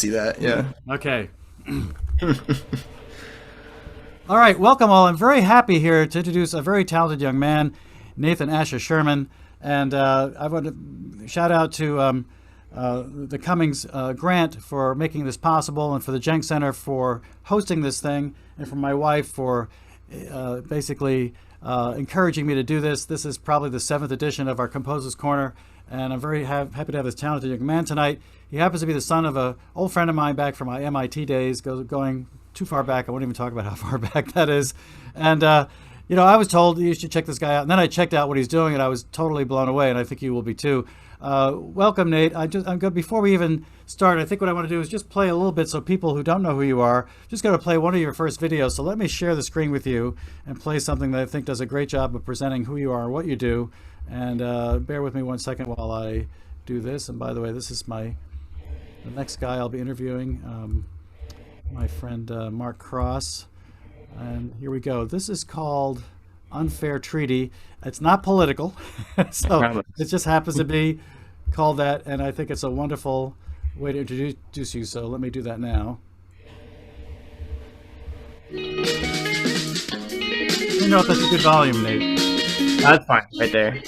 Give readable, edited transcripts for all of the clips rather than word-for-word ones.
see that. Yeah. Okay. All right, welcome all. I'm very happy here to introduce a very talented young man, Nathan Asher Sherman, and I want to shout out to the Cummings grant for making this possible, and for the Jenks Center for hosting this thing, and for my wife for basically encouraging me to do this. This is probably the 7th edition of our Composers Corner, and I'm very happy to have this talented young man tonight. He happens to be the son of an old friend of mine back from my MIT days, going too far back. I won't even talk about how far back that is. And, you know, I was told you should check this guy out. And then I checked out what he's doing, and I was totally blown away, and I think you will be too. Welcome, Nate. I'm good. Before we even start, I think what I want to do is just play a little bit so people who don't know who you are, just going to play one of your first videos. So let me share the screen with you and play something that I think does a great job of presenting who you are and what you do. And bear with me one second while I do this. And by the way, this is the next guy I'll be interviewing, my friend Mark Cross. And here we go. This is called Unfair Treaty. It's not political, so it just happens to be called that, and I think it's a wonderful way to introduce you, so let me do that now. Let me know if that's a good volume, Nate. That's fine, right there.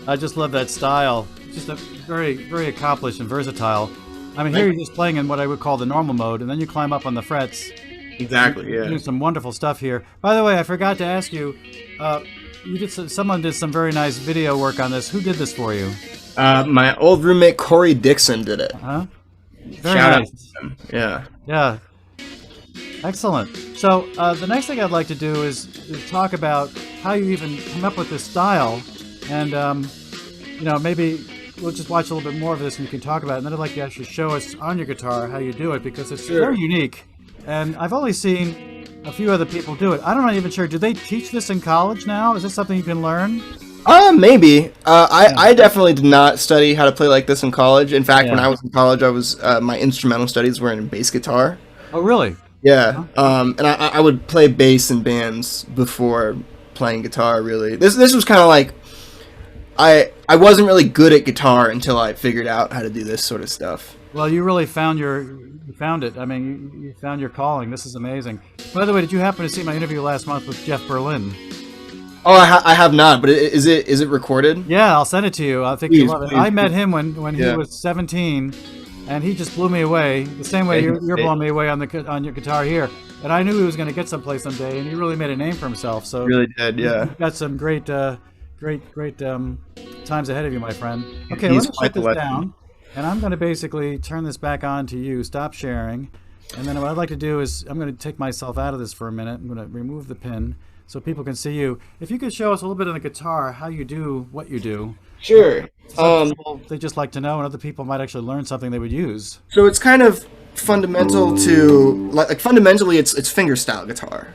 I just love that style. Just a very, very accomplished and versatile. I mean, here you're just playing in what I would call the normal mode, and then you climb up on the frets. Exactly, yeah. Doing some wonderful stuff here. By the way, I forgot to ask you, someone did some very nice video work on this. Who did this for you? My old roommate Corey Dixon did it. Huh? Very Shout nice. out to him. Yeah. Yeah. Excellent. So the next thing I'd like to do is talk about how you even come up with this style, and you know, maybe we'll just watch a little bit more of this and you can talk about it. And then I'd like you to actually show us on your guitar how you do it, because it's very unique. And I've only seen a few other people do it. I'm not even sure. Do they teach this in college now? Is this something you can learn? Maybe. I definitely did not study how to play like this in college. In fact, when I was in college, I was my instrumental studies were in bass guitar. Oh, really? Yeah. And I would play bass in bands before playing guitar. Really, this was kind of like I wasn't really good at guitar until I figured out how to do this sort of stuff. Well, you really found it. I mean, you found your calling. This is amazing. By the way, did you happen to see my interview last month with Jeff Berlin? Oh, I have not, but is it recorded? Yeah, I'll send it to you. I think you'll love it. I met him when he was 17, and he just blew me away. The same way you're blowing me away on your guitar here. And I knew he was going to get someplace someday, and he really made a name for himself. So he really did, yeah. You've got some great times ahead of you, my friend. Okay, let me shut this down, and I'm going to basically turn this back on to you. Stop sharing, and then what I'd like to do is I'm going to take myself out of this for a minute. I'm going to remove the pin so people can see you. If you could show us a little bit on the guitar how you do what you do. Sure. Some people, they just like to know, and other people might actually learn something they would use. So it's kind of fundamental to like fundamentally it's fingerstyle guitar.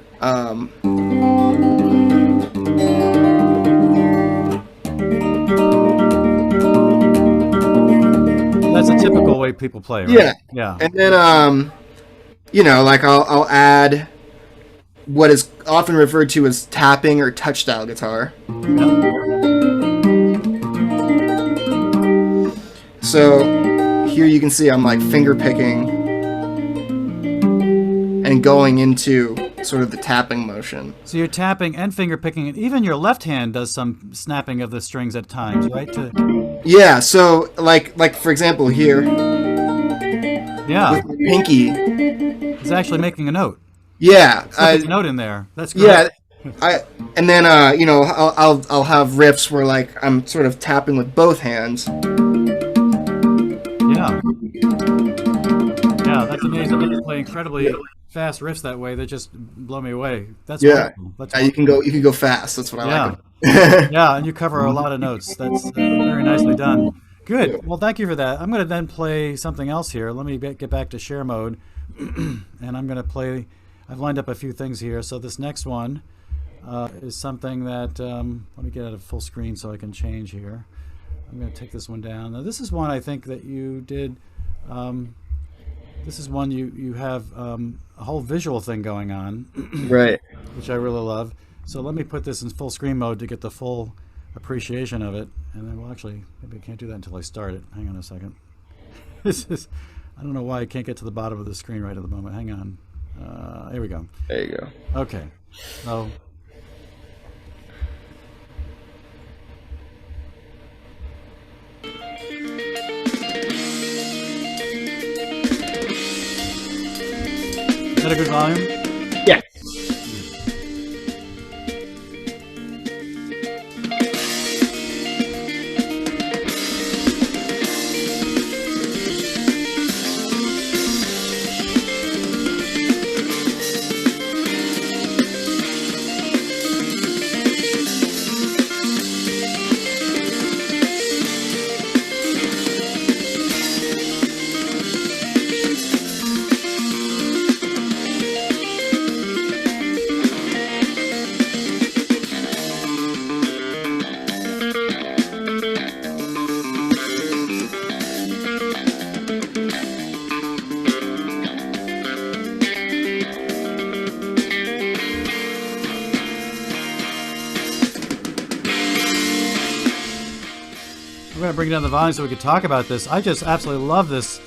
That's a typical way people play, right? Yeah. Yeah. And then you know, like I'll add what is often referred to as tapping or touch style guitar. So here you can see I'm like finger picking and going into sort of the tapping motion. So you're tapping and finger picking, and even your left hand does some snapping of the strings at times, right? Yeah, so like for example here. Yeah. With my pinky. It's actually making a note. Yeah. There's a note in there. That's great. Yeah, I and then I'll have riffs where like I'm sort of tapping with both hands. Yeah, yeah, that's amazing. You can play incredibly fast riffs that way that just blow me away. That's Yeah, wonderful. That's you can wonderful. go fast. That's what I like. Yeah, yeah, and you cover a lot of notes. That's very nicely done. Yeah. Good. Well, thank you for that. I'm going to then play something else here. Let me get back to share mode, and I'm going to play. I've lined up a few things here. So this next one is something that let me get it at full screen so I can change here. I'm going to take this one down. Now, this is one I think that you did. Um, this is one you have a whole visual thing going on, Right. which I really love. So let me put this in full screen mode to get the full appreciation of it. And then, well, actually, maybe I can't do that until I start it. Hang on a second. This is, I don't know why I can't get to the bottom of the screen right at the moment. Hang on. Here we go. There you go. Okay. So. Is that a good volume? Yeah. We're going to bring down the volume so we could talk about this. I just absolutely love this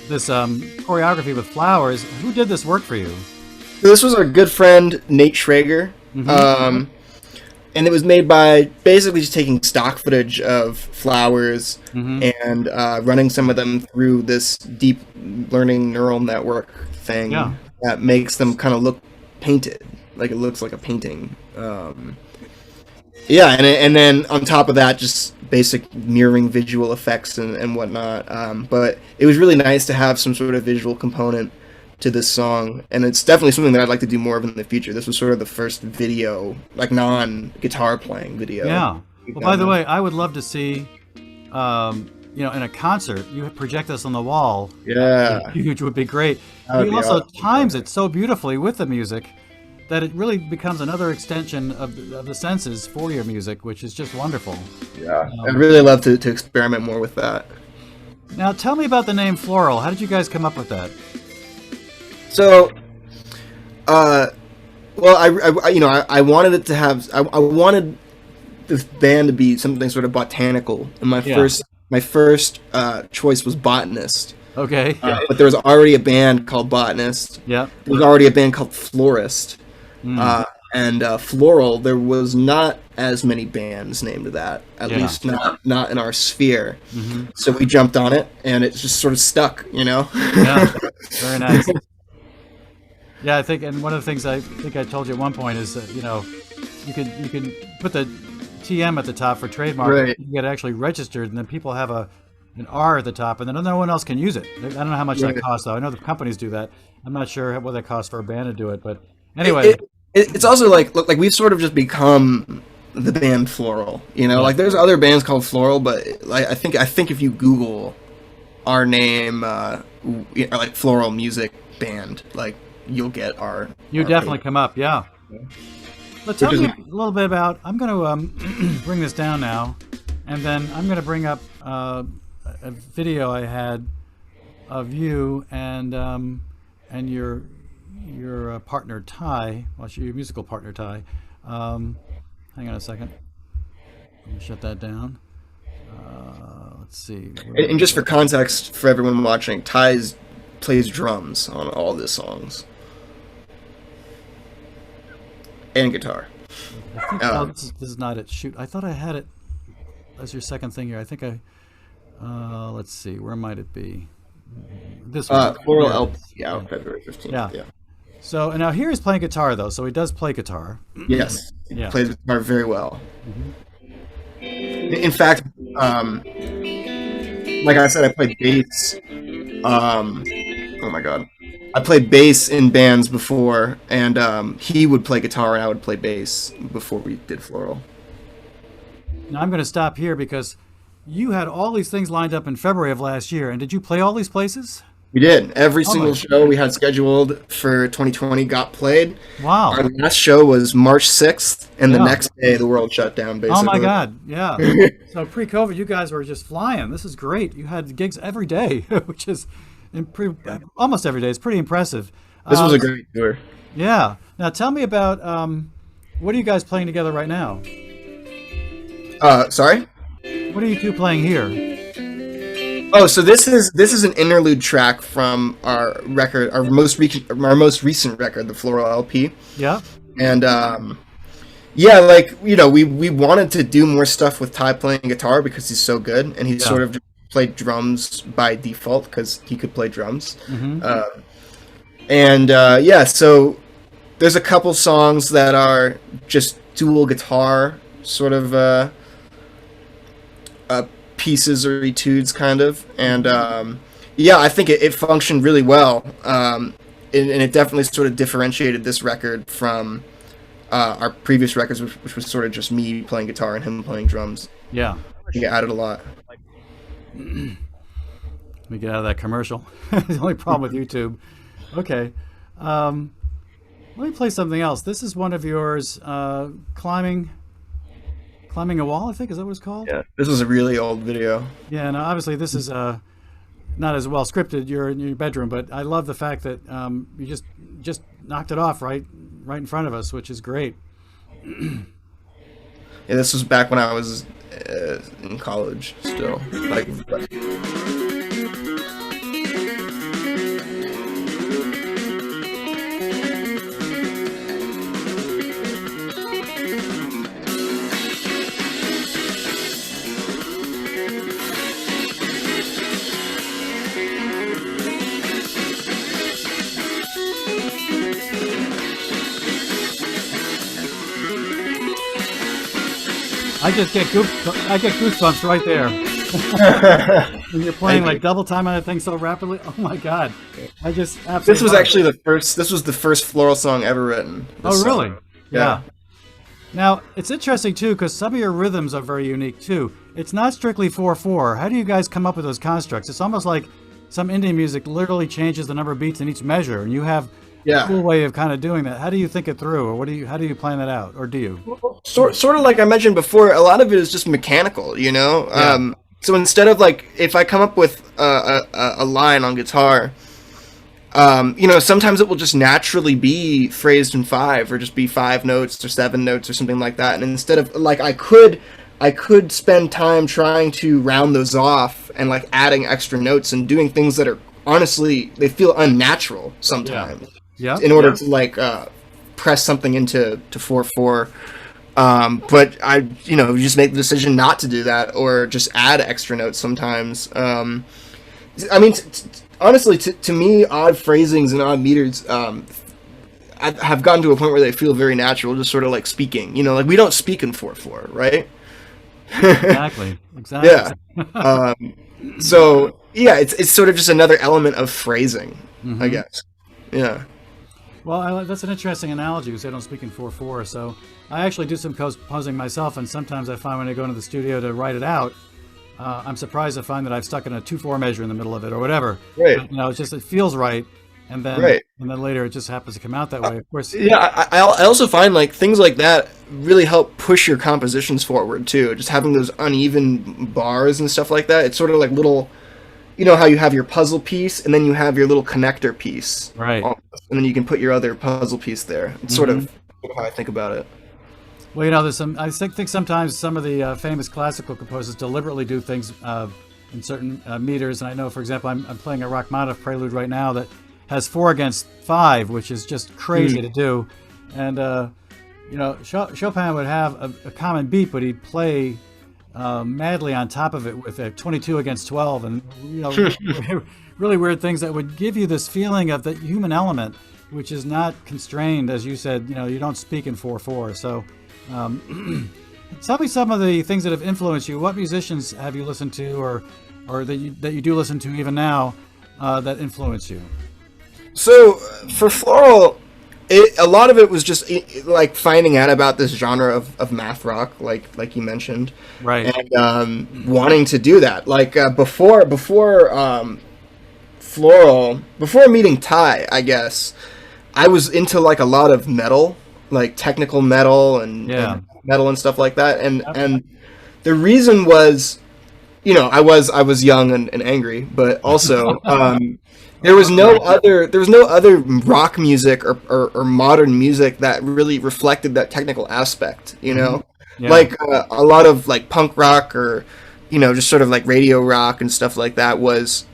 choreography with flowers. Who did this work for you? This was our good friend Nate Schrager, and it was made by basically just taking stock footage of flowers and running some of them through this deep learning neural network thing that makes them kind of look painted, like it looks like a painting. Yeah, and then on top of that, just basic mirroring visual effects and whatnot. But it was really nice to have some sort of visual component to this song, and it's definitely something that I'd like to do more of in the future. This was sort of the first video, like non-guitar playing video. Yeah. Well, by the way, I would love to see, in a concert, you project this on the wall. Yeah. Huge would be great. That would He be also awesome. times it so beautifully with the music that it really becomes another extension of the senses for your music, which is just wonderful. Yeah, I'd really love to experiment more with that. Now, tell me about the name Floral. How did you guys come up with that? So, well, I wanted it to have, I wanted this band to be something sort of botanical, and my first choice was Botanist. Okay. But there was already a band called Botanist. Yeah. There was already a band called Florist. And Floral, there was not as many bands named that, at least not in our sphere. So we jumped on it, and it just sort of stuck, Yeah, very nice. Yeah, I think, and one of the things I think I told you at one point is that you can put the TM at the top for trademark. Right. You get actually registered, and then people have an R at the top, and then no one else can use it. I don't know how much that costs, though. I know the companies do that. I'm not sure what that costs for a band to do it, but anyway. It's also like we've sort of just become the band Floral. Like there's other bands called Floral, but like I think if you Google our name, like Floral Music Band, like you'll get our. You definitely come up, yeah. But tell me a little bit about. I'm going to bring this down now, and then I'm going to bring up a video I had of you and your partner Ty, your musical partner Ty. Hang on a second. Let me shut that down. Let's see. And just for context, for everyone watching, Ty plays drums on all the songs and guitar. I think, this is not it. Shoot, I thought I had it as your second thing here. I think let's see. Where might it be? This one. Floral LP out February 15th. Yeah. So and now here he's playing guitar though, so he does play guitar. Yes, he Yeah. plays guitar very well. In fact, like I said, I played bass. Oh my god, I played bass in bands before, and he would play guitar and I would play bass before we did Floral. Now I'm going to stop here because you had all these things lined up in February of last year, and did you play all these places? We did. Every Oh my single show we had scheduled for 2020 got played. Wow. Our last show was March 6th, and the Yeah. next day the world shut down, basically. Oh my God, yeah. So pre-COVID, you guys were just flying. This is great. You had gigs every day, which is almost every day. It's pretty impressive. This was a great tour. Yeah. Now tell me about what are you guys playing together right now? Sorry? What are you two playing here? Oh, so this is an interlude track from our record, our most recent record, the Floral LP. Yeah. And yeah, like, you know, we wanted to do more stuff with Ty playing guitar because he's so good, and he sort of just played drums by default because he could play drums. Yeah, so there's a couple songs that are just dual guitar sort of pieces or etudes, kind of, and yeah, I think it functioned really well, and it definitely sort of differentiated this record from our previous records, which was sort of just me playing guitar and him playing drums. Yeah. I think it added a lot. Let me get out of that commercial. The only problem with YouTube. Okay. Let me play something else. This is one of yours, climbing a wall, I think. Is that what it's called? Yeah, this was a really old video. Yeah, and obviously this is not as well scripted. You're in your bedroom, but I love the fact that you just knocked it off right in front of us, which is great. Yeah, this was back when I was in college still. Like I get goosebumps right there. When you're playing like double time on a thing so rapidly. Oh my God! I just absolutely. This was actually the first. This was the first Floral song ever written. Oh really? Song. Yeah. Now it's interesting too because some of your rhythms are very unique too. It's not strictly 4/4. How do you guys come up with those constructs? It's almost like some Indian music literally changes the number of beats in each measure, and you have a cool way of kind of doing that. How do you think it through, or how do you plan that out, or do you? Sort of like I mentioned before, a lot of it is just mechanical, you know. Yeah. So instead of like, if I come up with a line on guitar, you know, sometimes it will just naturally be phrased in 5, or just be 5 notes or 7 notes or something like that. And instead of like, I could spend time trying to round those off and like adding extra notes and doing things that are honestly, they feel unnatural sometimes. Yeah. In order to like press something into 4/4. But I, you know, just make the decision not to do that, or just add extra notes sometimes. I mean, honestly, to me, odd phrasings and odd meters have gotten to a point where they feel very natural, just sort of like speaking. You know, like we don't speak in 4/4, right? Exactly. Yeah. So yeah, it's sort of just another element of phrasing, I guess. Yeah. Well, that's an interesting analogy because I don't speak in 4/4. So I actually do some composing myself, and sometimes I find when I go into the studio to write it out, I'm surprised to find that I've stuck in a 2/4 measure in the middle of it or whatever. Right. But, you know, it feels right, and then later it just happens to come out that way. Of course. Yeah, I also find like things like that really help push your compositions forward too. Just having those uneven bars and stuff like that. It's sort of like little. You know how you have your puzzle piece, and then you have your little connector piece, right? Almost, and then you can put your other puzzle piece there. It's sort of how I think about it. Well, you know, there's some. I think sometimes some of the famous classical composers deliberately do things in certain meters. And I know, for example, I'm playing a Rachmaninoff prelude right now that has 4/5, which is just crazy to do. And you know, Chopin would have a common beat, but he'd play madly on top of it with a 22 against 12, and really weird things that would give you this feeling of the human element, which is not constrained, as you said. You don't speak in 4/4. So, tell me some of the things that have influenced you. What musicians have you listened to, or that you do listen to even now, that influence you? So for Floral, a lot of it was just like finding out about this genre of math rock, like you mentioned, Right. and wanting to do that. Like before Floral, before meeting Ty, I guess I was into like a lot of metal, like technical metal Yeah. and metal and stuff like that, Yep. and the reason was, I was young and angry, but also there was no other rock music or modern music that really reflected that technical aspect. Hmm. Yeah. Like a lot of like punk rock or just sort of like radio rock and stuff like that was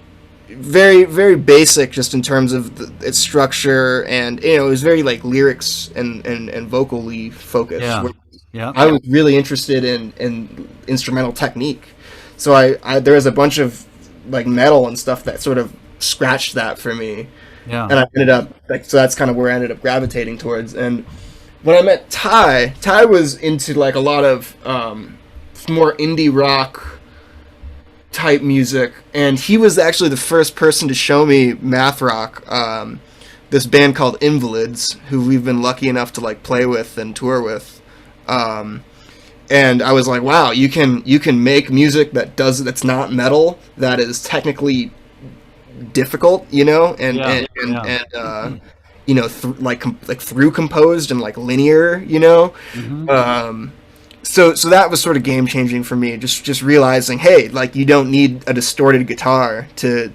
very very basic just in terms of its structure, and it was very like lyrics and vocally focused. Yeah. Yeah. I was really interested in instrumental technique. So there was a bunch of like metal and stuff that sort of scratched that for me. Yeah. And I ended up like, so that's kind of where I ended up gravitating towards. And when I met Ty was into like a lot of more indie rock type music, and he was actually the first person to show me math rock. This band called Invalids, who we've been lucky enough to like play with and tour with. And I was like, wow, you can make music that's not metal, that is technically difficult, and Yeah. and and, Yeah. and like through composed and like linear, Hmm. So that was sort of game changing for me. Just realizing, hey, like you don't need a distorted guitar to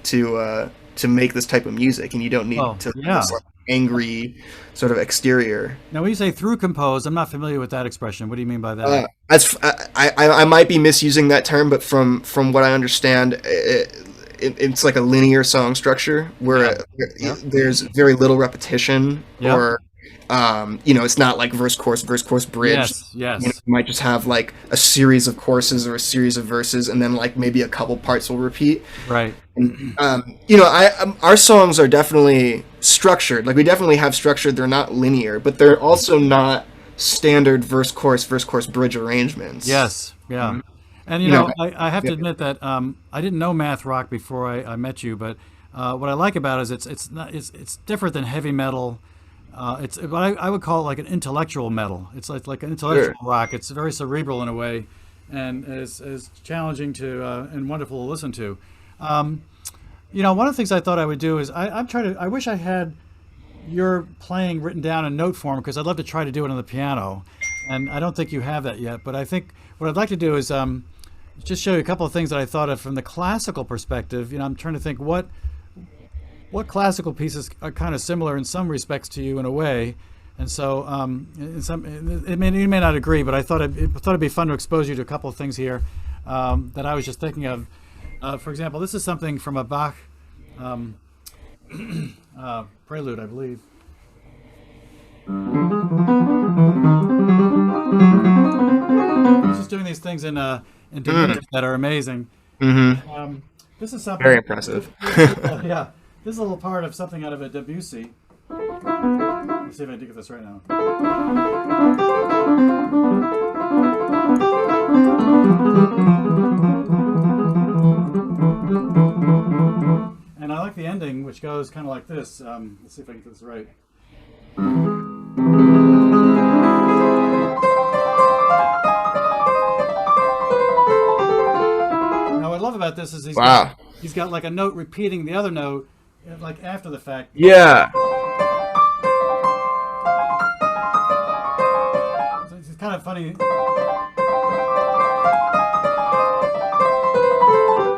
make this type of music, and you don't need Oh, to yeah. this like, angry sort of exterior. Now, when you say through compose, I'm not familiar with that expression. What do you mean by that? I might be misusing that term, but from what I understand, it's like a linear song structure where Yeah. Yep. there's very little repetition, Yep. or it's not like verse chorus bridge. Yes. Yes. You might just have like a series of choruses or a series of verses, and then like maybe a couple parts will repeat. Right. Our songs are definitely structured. Like we definitely have structure. They're not linear, but they're also not standard verse chorus bridge arrangements. Yes. Yeah. And You know, I have to yeah. admit that I didn't know math rock before I met you, but what I like about it is it's different than heavy metal. It's what I would call like an intellectual metal. It's like an intellectual Sure. rock. It's very cerebral in a way, and is challenging to and wonderful to listen to. One of the things I thought I would do is I'm trying to. I wish I had your playing written down in note form, because I'd love to try to do it on the piano, and I don't think you have that yet. But I think what I'd like to do is just show you a couple of things that I thought of from the classical perspective. I'm trying to think what classical pieces are kind of similar in some respects to you in a way. And so, you may not agree, but I thought it'd be fun to expose you to a couple of things here that I was just thinking of. For example, this is something from a Bach prelude, I believe. He's just doing these things in diminished that are amazing. Mm-hmm. This is something. Very impressive. Yeah, this is a little part of something out of a Debussy. Let's see if I can get this right now. And I like the ending, which goes kind of like this. Let's see if I can get this right. Now, what I love about this is Wow. he's got like a note repeating the other note, like after the fact. Yeah. So it's kind of funny.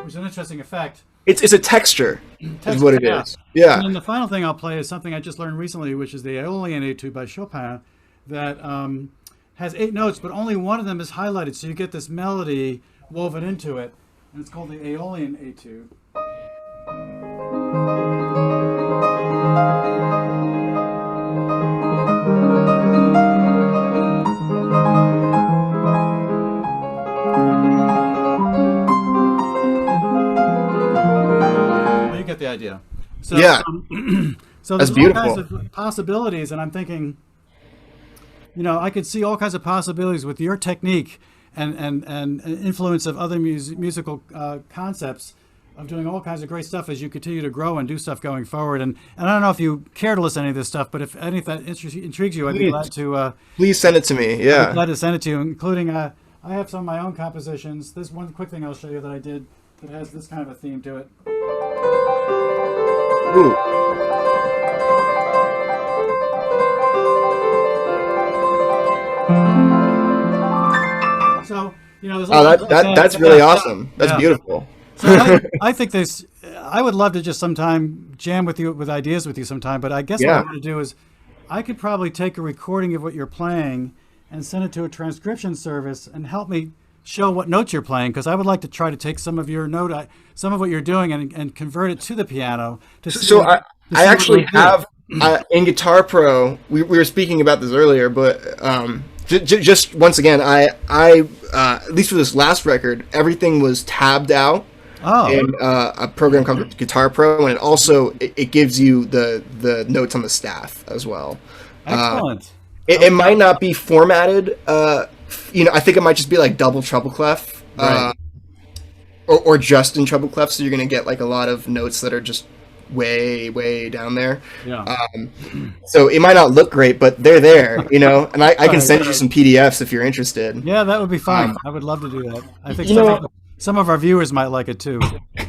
Which is an interesting effect. It's a texture, is what it Yeah. is. Yeah. And then the final thing I'll play is something I just learned recently, which is the Aeolian Etude by Chopin, that has 8 notes, but only one of them is highlighted, so you get this melody woven into it, and it's called the Aeolian Etude. get the idea. So, Yeah. So That's there's beautiful. all kinds of possibilities, and I'm thinking, I could see all kinds of possibilities with your technique and influence of other musical concepts of doing all kinds of great stuff as you continue to grow and do stuff going forward. And I don't know if you care to listen to any of this stuff, but if any of that intrigues you, I'd be glad to. Please send it to me. I'd be Yeah. glad to send it to you, including I have some of my own compositions. This one quick thing I'll show you that I did that has this kind of a theme to it. Ooh. So there's Oh, little that's really awesome. That's beautiful. So I think this. I would love to just sometime jam with you with ideas with you sometime. But I guess what I want to do is, I could probably take a recording of what you're playing and send it to a transcription service and help me show what notes you're playing, because I would like to try to take some of your some of what you're doing and convert it to the piano. I actually have in Guitar Pro. We were speaking about this earlier, but just once again, I at least for this last record, everything was tabbed out in a program called Guitar Pro, and it gives you the notes on the staff as well. Excellent. It might not be formatted. I think it might just be like double treble clef, Right. or just in treble clef. So you're gonna get like a lot of notes that are just way down there. Yeah. So it might not look great, but they're there, and I can send you some PDFs if you're interested. Yeah, that would be fine. I would love to do that. I think some of our viewers might like it too.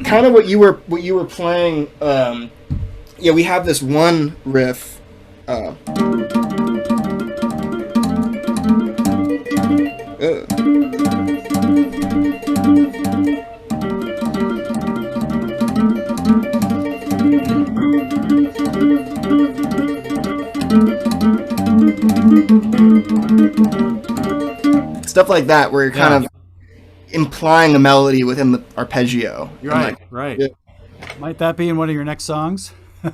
Kind of what you were playing. We have this one riff. Stuff like that, where you're kind of implying a melody within the arpeggio. Right, right. Yeah. Might that be in one of your next songs? That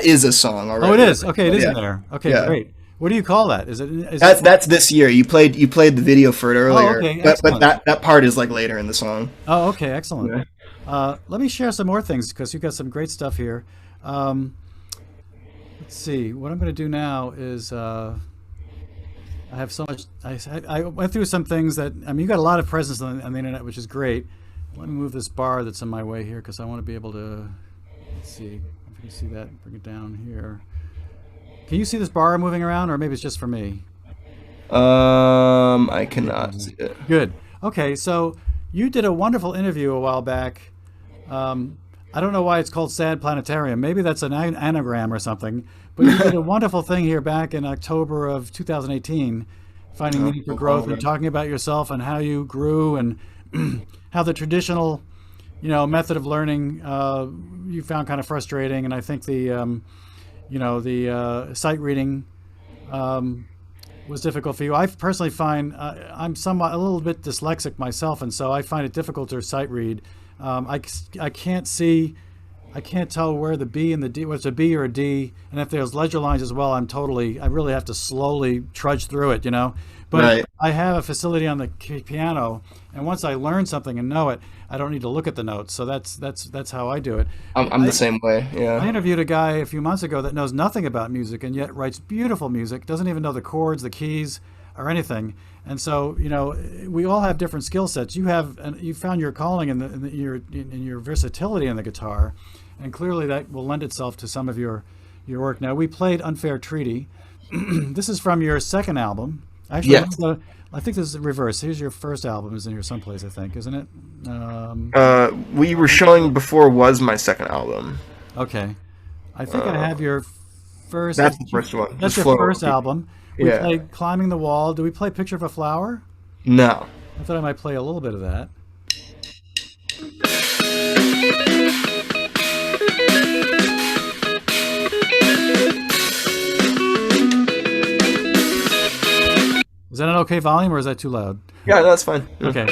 is a song already. Oh, it is. Okay, it is in there. Okay, Yeah. great. What do you call that? That's this year. You played the video for it earlier. Okay, but that part is like later in the song. Oh, okay, excellent. Yeah. Let me share some more things, because you've got some great stuff here. Let's see. What I'm going to do now is I have so much. I went through some things that you got a lot of presence on the internet, which is great. Let me move this bar that's in my way here, because I want to be able to. Let's see if you can see that. Bring it down here. Can you see this bar moving around, or maybe it's just for me? I cannot see it. Good. Okay, so you did a wonderful interview a while back. I don't know why it's called Sad Planetarium. Maybe that's an anagram or something. But you did a wonderful thing here back in October of 2018, Finding Meaning for Growth, and talking about yourself and how you grew and how the traditional, method of learning you found kind of frustrating. And I think the sight reading was difficult for you. I personally find I'm somewhat a little bit dyslexic myself, and so I find it difficult to sight read. I can't see, I can't tell where the B and the D, what's a B or a D, and if there's ledger lines as well, I really have to slowly trudge through it, But Right. I have a facility on the piano, and once I learn something and know it, I don't need to look at the notes. So that's how I do it. I'm the same way. I Yeah. interviewed a guy a few months ago that knows nothing about music and yet writes beautiful music, doesn't even know the chords, the keys, or anything. And so, we all have different skill sets. You found your calling in your versatility in the guitar, and clearly that will lend itself to some of your work. Now, we played Unfair Treaty. This is from your second album. Actually, Yes. I think this is the reverse. Here's your first album, is in here someplace, I think, isn't it? We were showing before was my second album. Okay. I think I have your first. That's the first one. That's Just your Flow. first album. We Yeah. played Climbing the Wall. Do we play Picture of a Flower? No. I thought I might play a little bit of that. Is that an okay volume, or is that too loud? Yeah, that's fine. Okay.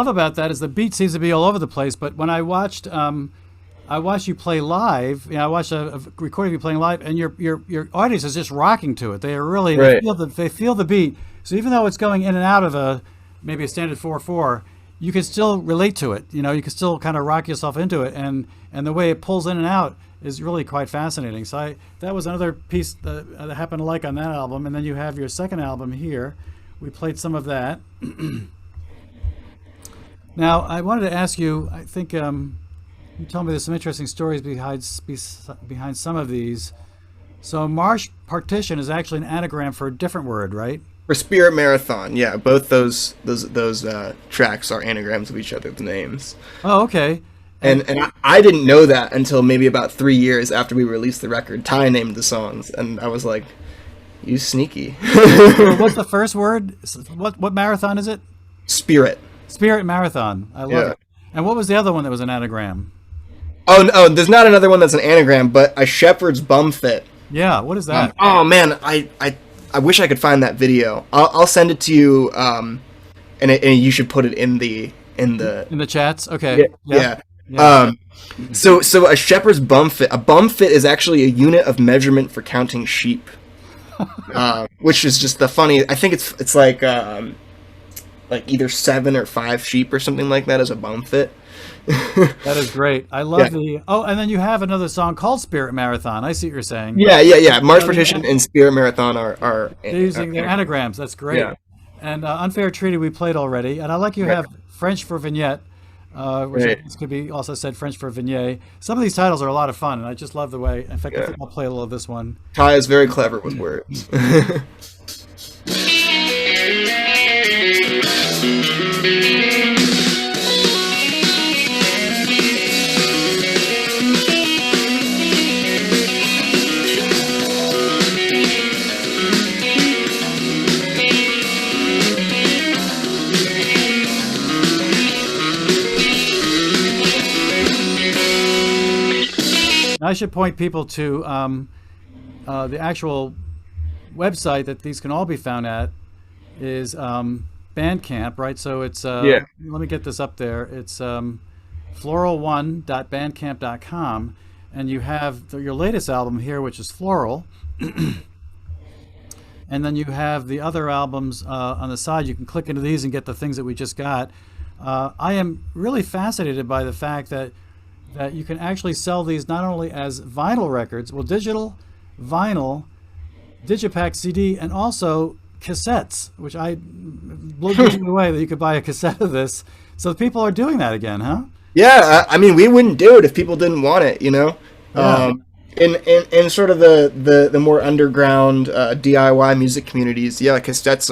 love about that is the beat seems to be all over the place. But when I watched you play live. I watched a recording of you playing live, and your audience is just rocking to it. They are really Right. they feel the beat. So even though it's going in and out of maybe a standard 4/4, you can still relate to it. You can still kind of rock yourself into it, and the way it pulls in and out is really quite fascinating. So that was another piece that I happened to like on that album. And then you have your second album here. We played some of that. Now I wanted to ask you. I think you told me there's some interesting stories behind some of these. So Marsh Partition is actually an anagram for a different word, right? For Spirit Marathon, yeah, both those tracks are anagrams of each other's names. Oh, okay. And I didn't know that until maybe about 3 years after we released the record. Ty named the songs, and I was like, "You sneaky." What's the first word? What marathon is it? Spirit. Spirit Marathon. I love it. And what was the other one that was an anagram? Oh no, there's not another one that's an anagram, but a shepherd's bum fit. Yeah, what is that? Oh man, I wish I could find that video. I'll send it to you, and you should put it in the chats. Okay. Yeah. So a shepherd's bum fit. A bum fit is actually a unit of measurement for counting sheep, which is just the funny. I think it's like either 7 or 5 sheep or something like that as a bum fit. That is great. I love and then you have another song called Spirit Marathon. I see what you're saying. Yeah. Marsh Partition and Spirit Marathon are they're using their anagrams. That's great. Yeah. And Unfair Treaty we played already. And I like you have French for Vignette, which I guess could be also said French for Vignette. Some of these titles are a lot of fun, and I just love the way. In fact, I think I'll play a little of this one. Ty is very clever with words. I should point people to the actual website that these can all be found at is Bandcamp, right? So it's let me get this up there. It's floral1.bandcamp.com, and you have your latest album here, which is Floral. And then you have the other albums on the side. You can click into these and get the things that we just got. I am really fascinated by the fact that you can actually sell these not only as vinyl records, digital, vinyl, digipack CD, and also cassettes, which I blew me away that you could buy a cassette of this. So people are doing that again, huh? Yeah, I mean, we wouldn't do it if people didn't want it, Yeah. In sort of the more underground DIY music communities, cassettes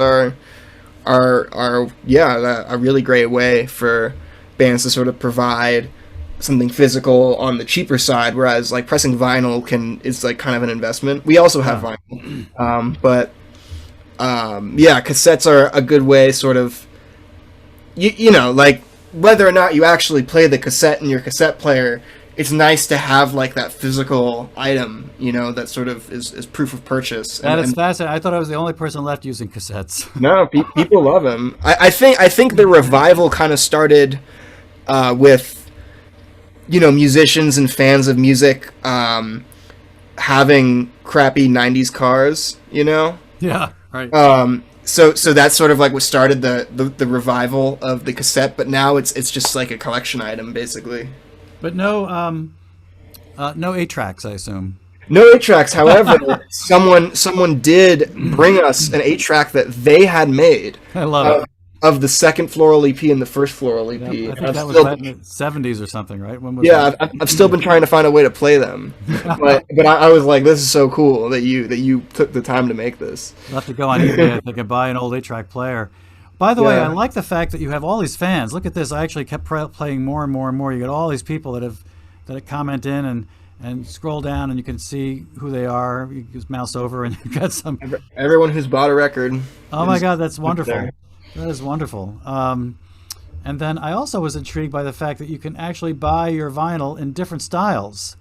are a really great way for bands to sort of provide something physical on the cheaper side, whereas like pressing vinyl is like kind of an investment. We also have vinyl, but cassettes are a good way, sort of, like whether or not you actually play the cassette in your cassette player, it's nice to have like that physical item, that sort of is proof of purchase. That is fascinating. I thought I was the only person left using cassettes. No, people love them. I think the revival kind of started with musicians and fans of music having crappy 90s cars, Yeah, right. So that's sort of like what started the revival of the cassette, but now it's just like a collection item basically. But no 8-tracks, I assume. No 8-tracks. However, someone did bring us an 8-track that they had made. I love it. Of the second Floral EP and the first Floral EP. Yeah, I think that was in the 70s or something, right? When was that? I've still been trying to find a way to play them, but I was like, this is so cool that you took the time to make this. I'll have to go on eBay I think and buy an old 8-track player. By the way, I like the fact that you have all these fans. Look at this. I actually kept playing more and more and more. You get all these people that comment in and scroll down, and you can see who they are. You just mouse over, and you got some. Everyone who's bought a record. Oh my God, that's wonderful. There. That is wonderful. And then I also was intrigued by the fact that you can actually buy your vinyl in different styles.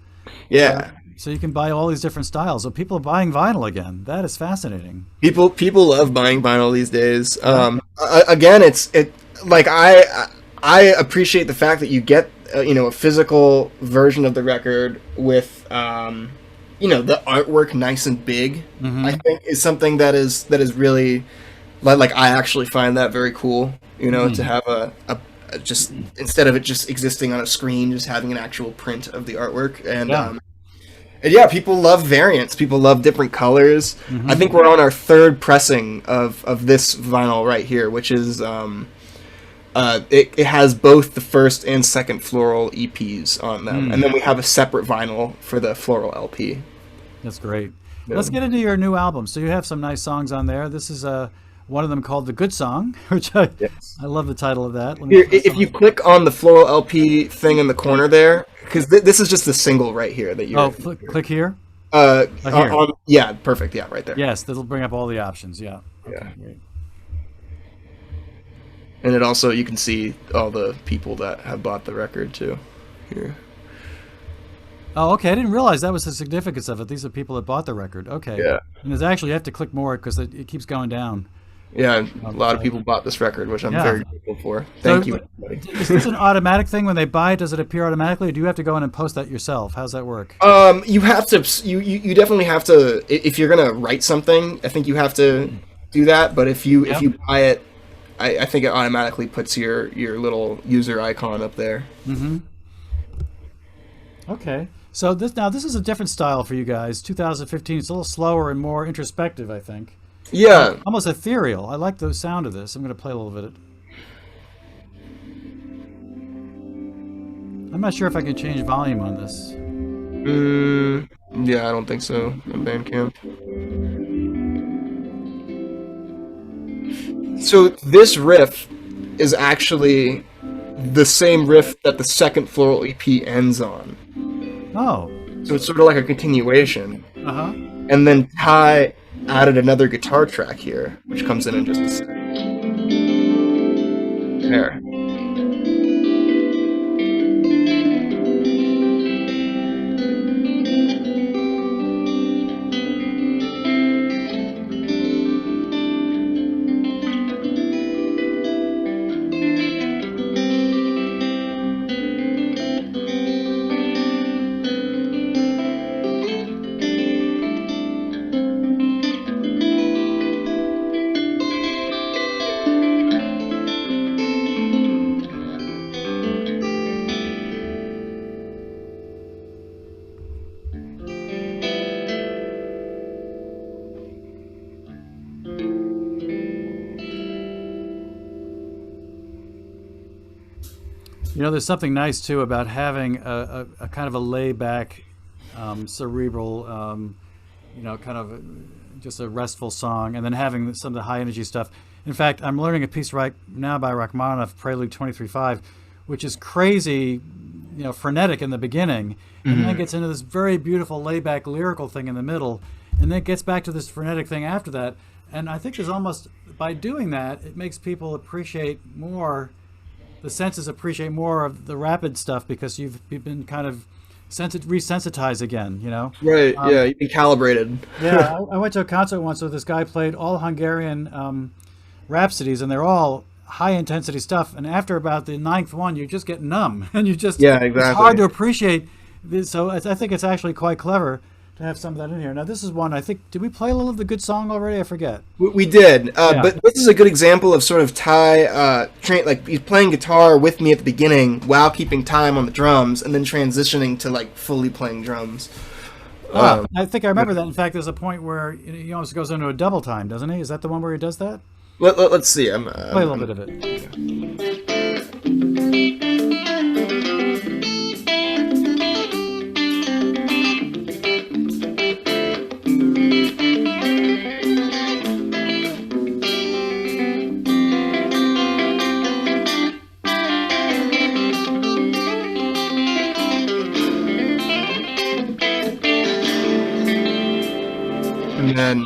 Yeah. So you can buy all these different styles. So people are buying vinyl again. That is fascinating. People love buying vinyl these days. Again, I appreciate the fact that you get a physical version of the record with the artwork nice and big. I think is something that is really like I actually find that very cool. To have a just instead of it just existing on a screen, just having an actual print of the artwork Yeah. and yeah, people love variants. People love different colors. I think we're on our third pressing of this vinyl right here, which is it has both the first and second floral EPs on them, and then we have a separate vinyl for the floral LP. That's great. Yeah. Let's get into your new album. So you have some nice songs on there. This is one of them called "The Good Song," which I love the title of that. Here, if you click on the floral LP thing in the corner there, because this is just the single right here that you. Oh, click here. Here. Yeah, perfect. Yeah, right there. Yes, that'll bring up all the options. Yeah. Yeah. Okay, great. And it also, you can see all the people that have bought the record too. Here. Oh, okay. I didn't realize that was the significance of it. These are people that bought the record. Okay. Yeah. And there's actually, you have to click more because it keeps going down. Yeah, a lot of people bought this record, which I'm very grateful for. Thank you, everybody. Is this an automatic thing when they buy it? Does it appear automatically, or do you have to go in and post that yourself? How's that work? You have to. You definitely have to. If you're gonna write something, I think you have to do that. But if you buy it, I think it automatically puts your little user icon up there. Mm-hmm. Okay. So this is a different style for you guys. 2015. It's a little slower and more introspective, I think. Yeah. Almost ethereal. I like the sound of this. I'm going to play a little bit of it. I'm not sure if I can change volume on this. Yeah, I don't think so on Bandcamp. So this riff is actually the same riff that the second floral EP ends on. Oh. So it's sort of like a continuation. Uh-huh. And then Ty added another guitar track here, which comes in just a sec. There. There's something nice too about having a kind of a laid-back, cerebral, kind of just a restful song, and then having some of the high-energy stuff. In fact, I'm learning a piece right now by Rachmaninoff, Prelude 23/5, which is crazy, frenetic in the beginning, and then gets into this very beautiful, laid-back, lyrical thing in the middle, and then gets back to this frenetic thing after that. And I think there's almost, by doing that, it makes people appreciate more. The senses appreciate more of the rapid stuff because you've been kind of resensitized again, Right, yeah, you've been calibrated. Yeah, I went to a concert once where this guy played all Hungarian rhapsodies, and they're all high-intensity stuff. And after about the ninth one, you just get numb, and exactly. It's hard to appreciate this. So I think it's actually quite clever to have some of that in here. Now, this is one, I think, did we play a little of the good song already? I forget. We did, but this is a good example of sort of Ty, he's playing guitar with me at the beginning while keeping time on the drums, and then transitioning to, fully playing drums. I think I remember that. In fact, there's a point where he almost goes into a double time, doesn't he? Is that the one where he does that? Let's see. Play a little bit of it. And then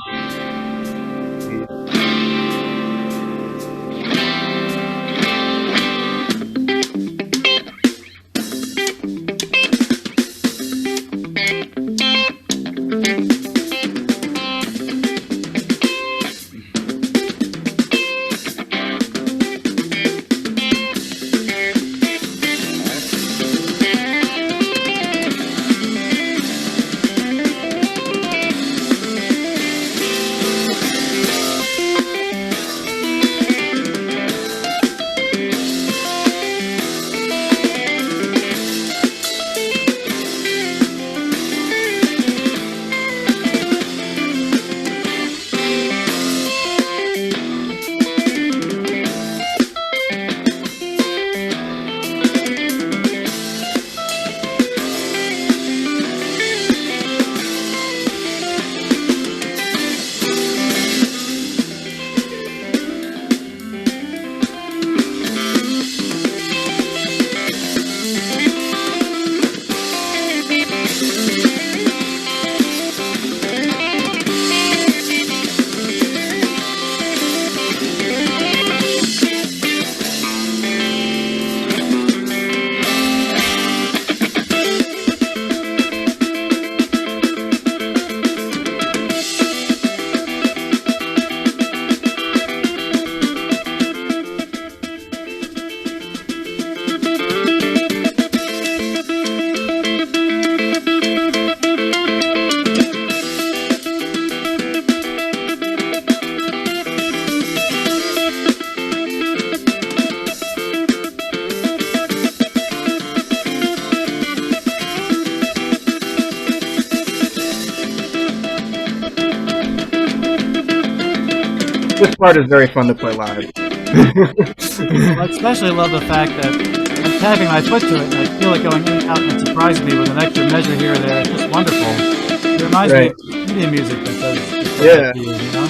This part is very fun to play live. I especially love the fact that I'm tapping my foot to it and I feel it going in and out and it surprises me with an extra measure here or there. It's just wonderful. It reminds me Right. of Indian music that does Yeah. that to you, you know?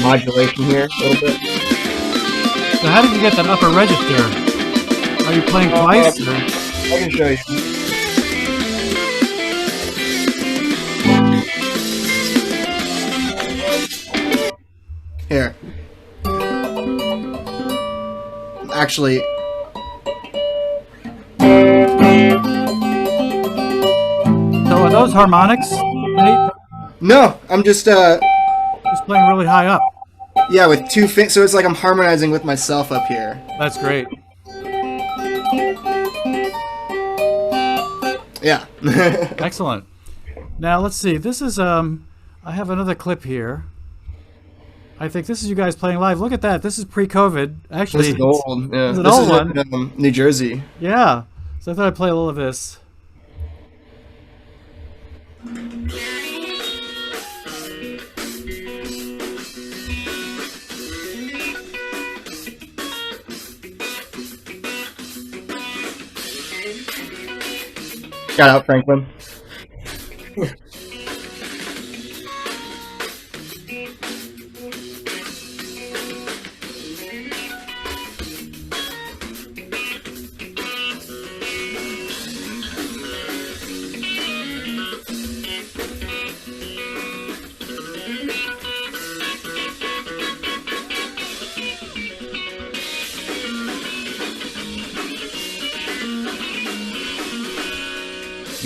Modulation here a little bit. So how did you get that upper register? Are you playing twice? Or? I can show you. Here. Actually, So are those harmonics? Nate? no, I'm just Just playing really high up. yeah, with two fingers. So it's like I'm harmonizing with myself up here. That's great. Yeah. Excellent. Now let's see. This is I have another clip here. I think this is you guys playing live. Look at that. This is pre-COVID. Actually, This is old. Yeah. It's an This old is one. in, New Jersey. Yeah. So I thought I'd play a little of this. Shout out Franklin.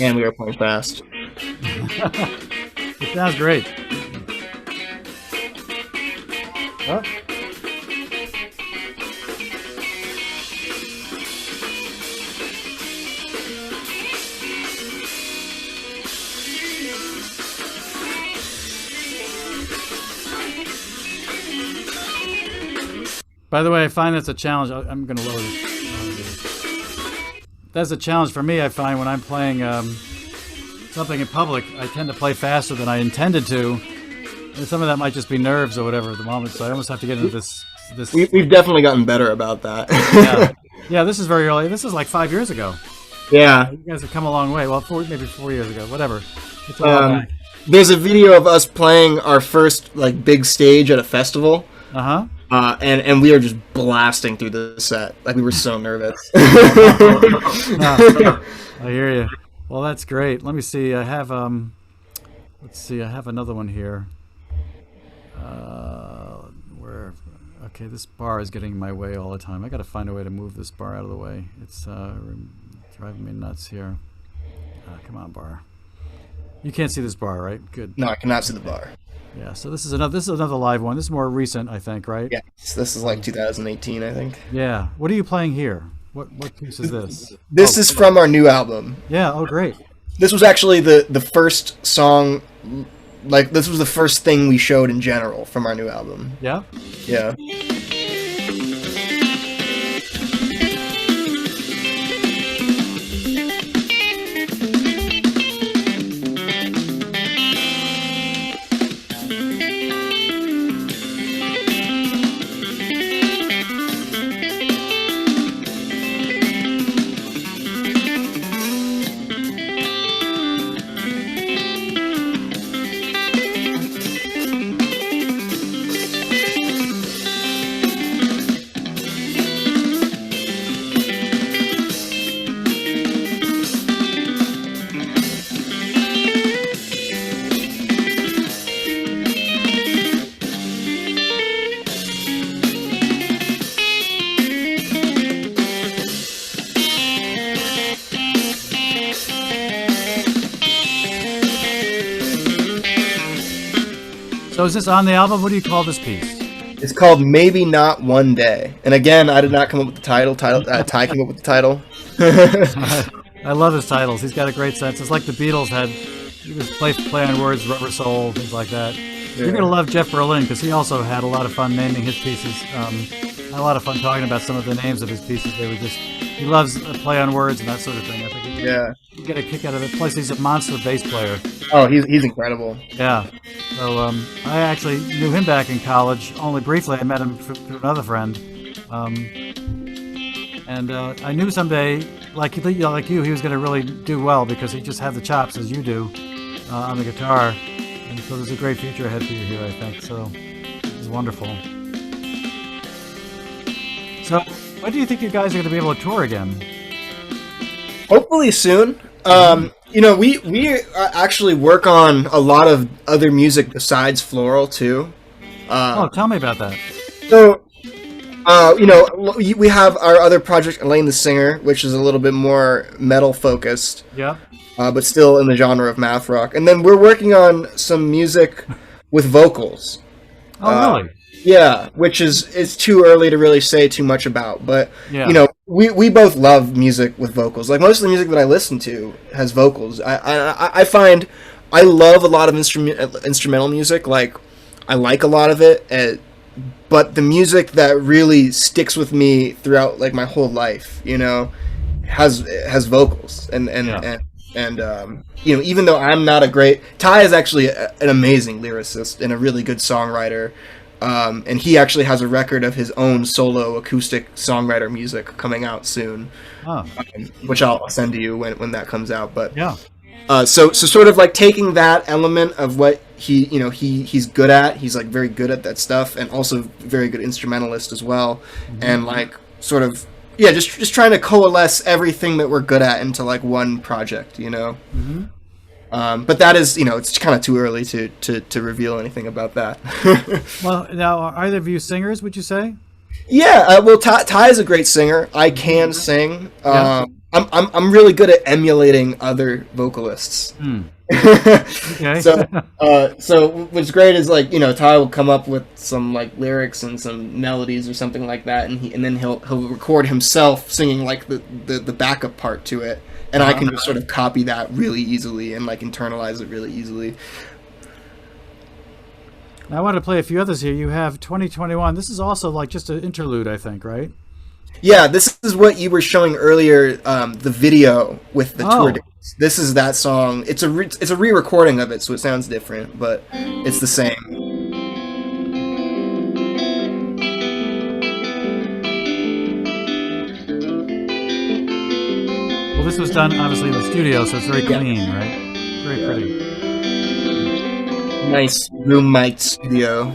And we are playing fast. It sounds great. Oh. By the way, I find that's a challenge. I'm going to lower this. That's a challenge for me, I find, when I'm playing something in public. I tend to play faster than I intended to. And some of that might just be nerves or whatever at the moment, so I almost have to get into this. We've definitely gotten better about that. Yeah, this is very early. This is like 5 years ago. Yeah. You guys have come a long way. Well, maybe 4 years ago, whatever. It's a while back. There's a video of us playing our first like big stage at a festival. Uh-huh. And we are just blasting through the set. Like we were so nervous. I hear you. Well, that's great. Let me see. I have let's see. I have another one here. Where? Okay, this bar is getting in my way all the time. I got to find a way to move this bar out of the way. It's driving me nuts here. Come on, bar. You can't see this bar, right? Good. No, I cannot see the bar. Yeah. So this is another live one. This is more recent, I think, right? Yeah, this is like 2018, I think. Yeah. What are you playing here? What piece is this? This is from our new album. Yeah. Oh, great. This was actually the first song. Like this was the first thing we showed in general from our new album. Yeah. Yeah. So is this on the album? What do you call this piece? It's called Maybe Not One Day. And again, I did not come up with the title. Ty came up with the title. I love his titles. He's got a great sense. It's like the Beatles had, he was play on words, Rubber Soul, things like that. You're going to love Jeff Berlin because he also had a lot of fun naming his pieces. Had a lot of fun talking about some of the names of his pieces. They were just, he loves play on words and that sort of thing. I think you get a kick out of it. Plus, he's a monster bass player. Oh, he's incredible. Yeah. So I actually knew him back in college. Only briefly, I met him through another friend. And I knew someday, like you, he was going to really do well because he just had the chops as you do on the guitar. And so there's a great future ahead for you here, I think. So it's wonderful. So when do you think you guys are going to be able to tour again? Hopefully soon. We actually work on a lot of other music besides Floral too. Tell me about that. So, we have our other project, Elaine the Singer, which is a little bit more metal focused. Yeah. But still in the genre of math rock. And then we're working on some music with vocals. Oh, really? Yeah, which is too early to really say too much about. But, we both love music with vocals. Like, most of the music that I listen to has vocals. I find I love a lot of instrumental music. Like, I like a lot of it. But the music that really sticks with me throughout, like, my whole life, has vocals. And even though I'm not a great... Ty is actually an amazing lyricist and a really good songwriter. And he actually has a record of his own solo acoustic songwriter music coming out soon, which I'll send to you when that comes out. But yeah, so sort of like taking that element of what he's good at. He's like very good at that stuff, and also very good instrumentalist as well. Mm-hmm. And like sort of just trying to coalesce everything that we're good at into like one project. Mm-hmm. But that is, it's kind of too early to reveal anything about that. Well, now, are either of you singers, would you say? Yeah, well, Ty is a great singer. I can sing. Yeah. I'm really good at emulating other vocalists. Okay. So what's great is like Ty will come up with some like lyrics and some melodies or something like that, and then he'll record himself singing like the backup part to it. And I can just sort of copy that really easily and like internalize it really easily. I want to play a few others here. You have 2021. This is also like just an interlude, I think, right? Yeah, this is what you were showing earlier, the video with the tour dates. This is that song. It's a re-recording of it, so it sounds different, but it's the same. This was done obviously in the studio, so it's very clean, right? Very pretty. Nice room mic studio.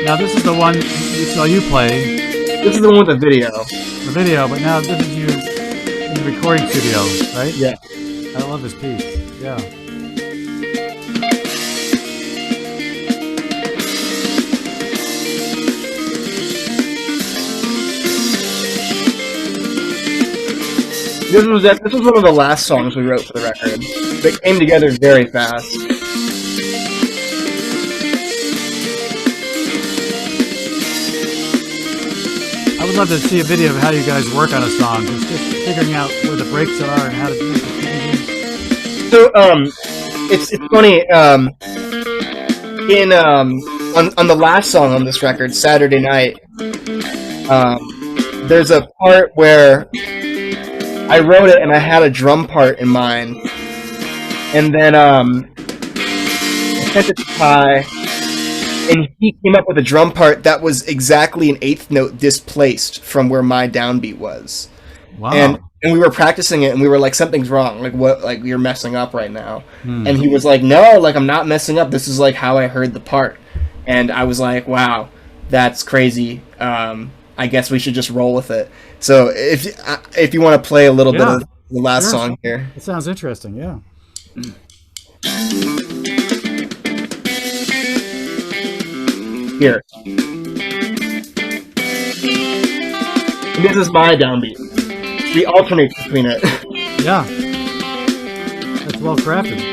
Now this is the one you play. This is the one with the video. The video, but now this is you in the recording studio, right? Yeah. I love this piece. Yeah. This was one of the last songs we wrote for the record. They came together very fast. I would love to see a video of how you guys work on a song, just figuring out where the breaks are and how to do it. So, it's funny. On the last song on this record, Saturday Night, there's a part where I wrote it and I had a drum part in mind, and then I sent it to Ty, and he came up with a drum part that was exactly an eighth note displaced from where my downbeat was. and Wow. and we were practicing it, and we were like, something's wrong, like what, like you're messing up right now. Hmm. And he was like, no, like I'm not messing up, this is like how I heard the part. And I was like, wow, that's crazy. I guess we should just roll with it. So if you want to play a little bit Yeah. of the last Sure. song here. It sounds interesting. Yeah. Here, this is my downbeat. We alternate between it. Yeah. That's well crafted.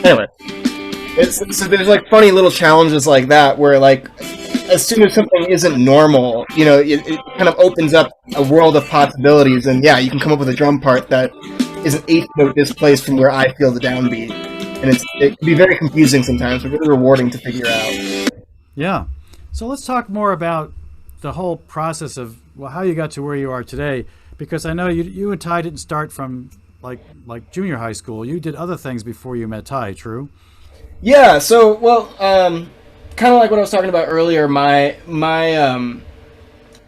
Anyway, so there's like funny little challenges like that where like as soon as something isn't normal, it kind of opens up a world of possibilities, and yeah, you can come up with a drum part that is an eighth note displaced from where I feel the downbeat, and it can be very confusing sometimes, but really rewarding to figure out. Yeah. So let's talk more about the whole process of how you got to where you are today, because I know you and Ty didn't start from like junior high school. You did other things before you met Ty. True. Yeah, so well, kind of like what I was talking about earlier. My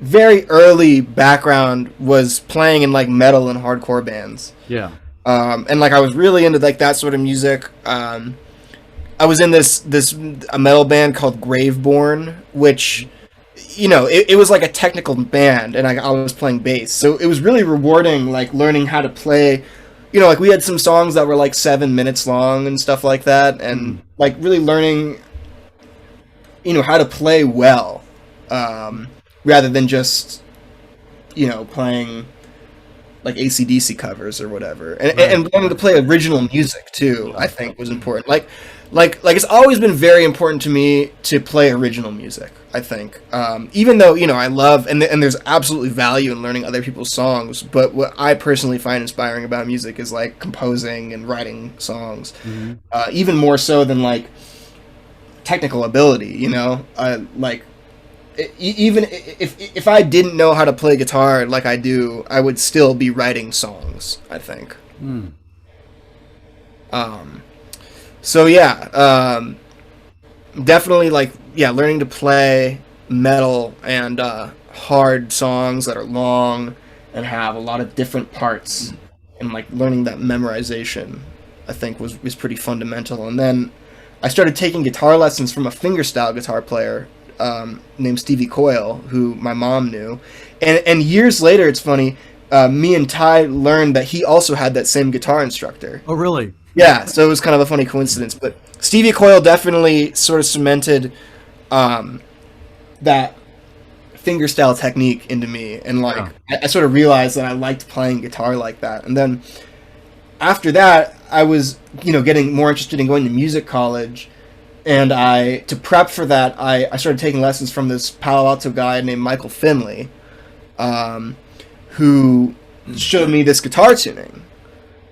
very early background was playing in like metal and hardcore bands. Yeah. And like I was really into like that sort of music. I was in this a metal band called Graveborn, which it was like a technical band, and I was playing bass, so it was really rewarding, like learning how to play. Like we had some songs that were like 7 minutes long and stuff like that, and like really learning, how to play well, rather than just, playing like AC/DC covers or whatever, and learning to play original music too. I think was important. Like it's always been very important to me to play original music. I think, even though I love and there's absolutely value in learning other people's songs, but what I personally find inspiring about music is like composing and writing songs, even more so than like technical ability. Like even if I didn't know how to play guitar like I do, I would still be writing songs, I think. So yeah, definitely like learning to play metal and hard songs that are long and have a lot of different parts, and like learning that memorization, I think was pretty fundamental. And then I started taking guitar lessons from a fingerstyle guitar player named Stevie Coyle, who my mom knew. And years later, it's funny, me and Ty learned that he also had that same guitar instructor. Oh, really? Yeah, so it was kind of a funny coincidence. But Stevie Coyle definitely sort of cemented that fingerstyle technique into me. And like I sort of realized that I liked playing guitar like that. And then after that, I was, getting more interested in going to music college. And to prep for that, I started taking lessons from this Palo Alto guy named Michael Finley, who showed me this guitar tuning.